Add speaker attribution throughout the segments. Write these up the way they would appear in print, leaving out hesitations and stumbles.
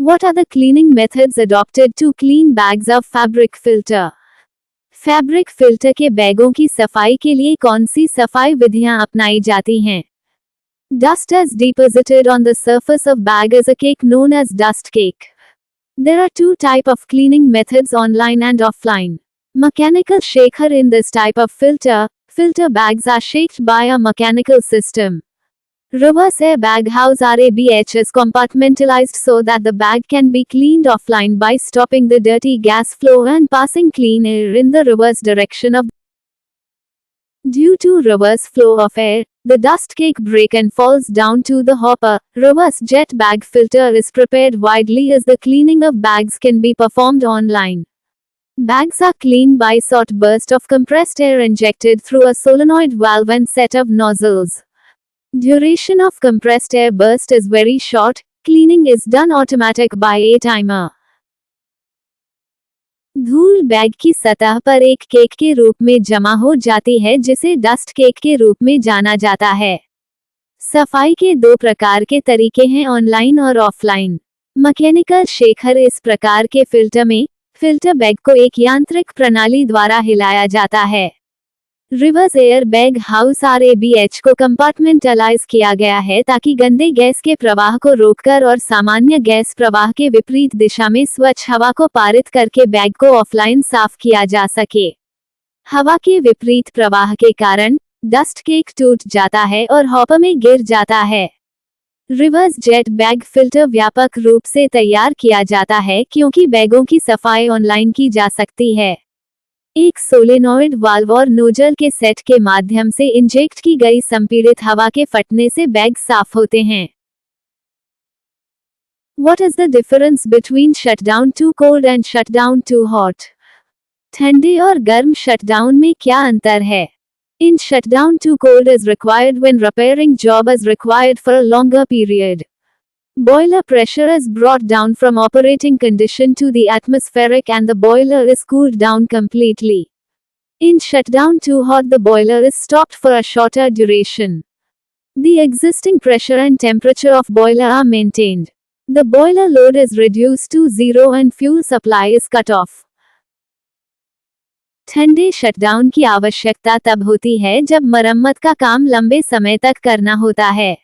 Speaker 1: What are the cleaning methods adopted to clean bags of fabric filter? Fabric filter के बैगों की सफाई के लिए कौन सी सफाई विधियां अपनाई जाती हैं? Dust is deposited on the surface of bag as a cake known as dust cake. There are two types of cleaning methods, online and offline. Mechanical shaker. In this type of filter bags are shaked by a mechanical system. Reverse air bag house RABH is compartmentalized so that the bag can be cleaned offline by stopping the dirty gas flow and passing clean air in the reverse direction of. Due to reverse flow of air, the dust cake breaks and falls down to the hopper. Reverse jet bag filter is prepared widely as the cleaning of bags can be performed online. Bags are cleaned by short burst of compressed air injected through a solenoid valve and set of nozzles. Duration of compressed air burst is very short. Cleaning is done automatic by a timer. धूल bag की सतह पर एक cake के रूप में जमा हो जाती है जिसे डस्ट केक के रूप में जाना जाता है। सफाई के दो प्रकार के तरीके हैं, ऑनलाइन और ऑफलाइन। Mechanical shaker. इस प्रकार के फिल्टर में फिल्टर बैग को एक यांत्रिक प्रणाली द्वारा हिलाया जाता है। Reverse air bag house RABH को कंपार्टमेंटलाइज किया गया है ताकि गंदे गैस के प्रवाह को रोककर और सामान्य गैस प्रवाह के विपरीत दिशा में स्वच्छ हवा को पारित करके बैग को ऑफलाइन साफ किया जा सके। हवा के विपरीत प्रवाह के कारण डस्ट केक टूट जाता है और हॉपर में गिर जाता है। रिवर्स जेट बैग फिल्टर व्यापक रूप से तैयार किया जाता है क्योंकि बैगों की सफाई ऑनलाइन की जा सकती है। एक सोलेनॉइड वाल्व और नोजल के सेट के माध्यम से इंजेक्ट की गई संपीड़ित हवा के फटने से बैग साफ होते हैं। What is the difference between shutdown too cold and shutdown too hot? ठंडे और गर्म शटडाउन में क्या अंतर है? In shutdown too cold is required when repairing job is required for a longer period. Boiler pressure is brought down from operating condition to the atmospheric and the boiler is cooled down completely. In shutdown too hot, the boiler is stopped for a shorter duration. The existing pressure and temperature of boiler are maintained. The boiler load is reduced to zero and fuel supply is cut off. ठंडे shutdown की आवश्यकता तब होती है जब मरम्मत का काम लंबे समय तक करना होता है।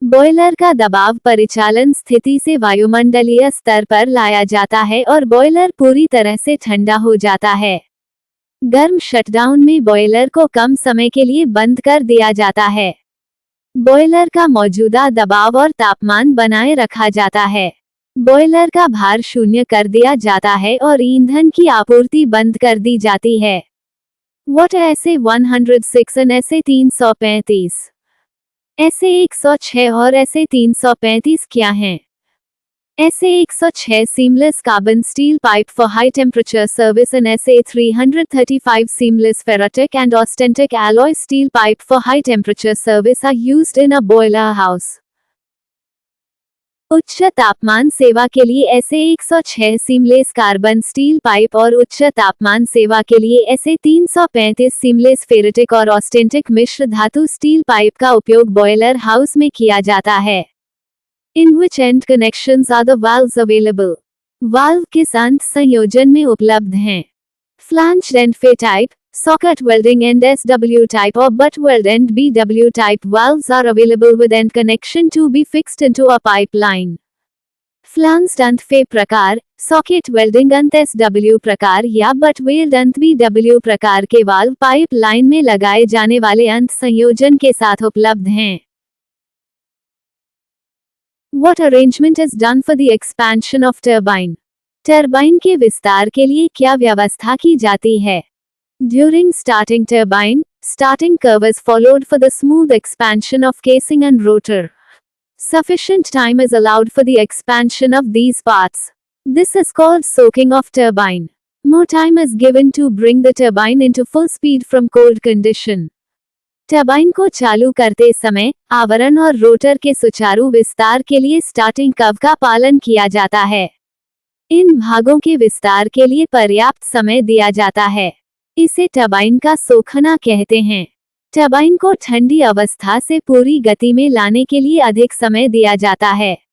Speaker 1: बॉयलर का दबाव परिचालन स्थिति से वायुमंडलीय स्तर पर लाया जाता है और बॉयलर पूरी तरह से ठंडा हो जाता है। गर्म शटडाउन में बॉयलर को कम समय के लिए बंद कर दिया जाता है। बॉयलर का मौजूदा दबाव और तापमान बनाए रखा जाता है। बॉयलर का भार शून्य कर दिया जाता है और ईंधन की आपूर्ति बंद कर दी जाती है। What SA 106 and SA 335? SA 106 और SA 335 क्या हैं? SA 106 seamless carbon steel pipe for high temperature service and SA 335 seamless ferritic and austenitic alloy steel pipe for high temperature service are used in a boiler house. उच्च तापमान सेवा के लिए SA 106 seamless carbon steel pipe और उच्च तापमान सेवा के लिए SA 335 सीमलेस फेरेटिक और ऑस्टेंटिक मिश्र धातु स्टील पाइप का उपयोग बॉयलर हाउस में किया जाता है। In which end connections are the valves available? Valve किस अंत संयोजन में उपलब्ध हैं? Flanged end F type, socket welding end SW type or butt weld end BW type valves are available with end connection to be fixed into a pipeline. Flanged अंत F प्रकार, socket welding अंत SW प्रकार या butt weld अंत BW प्रकार के valve pipe line में लगाए जाने वाले अंत संयोजन के साथ उपलब्ध हैं। What arrangement is done for the expansion of turbine? Turbine के विस्तार के लिए क्या व्यवस्था की जाती है? During starting turbine, starting curve is followed for the smooth expansion of casing and rotor. Sufficient time is allowed for the expansion of these parts. This is called soaking of turbine. More time is given to bring the turbine into full speed from cold condition. Turbine को चालू करते समय आवरण और rotor के सुचारू विस्तार के लिए स्टार्टिंग कर्व का पालन किया जाता है। इन भागों के विस्तार के लिए पर्याप्त समय दिया जाता है। इसे टरबाइन का सोखना कहते हैं। टरबाइन को ठंडी अवस्था से पूरी गति में लाने के लिए अधिक समय दिया जाता है।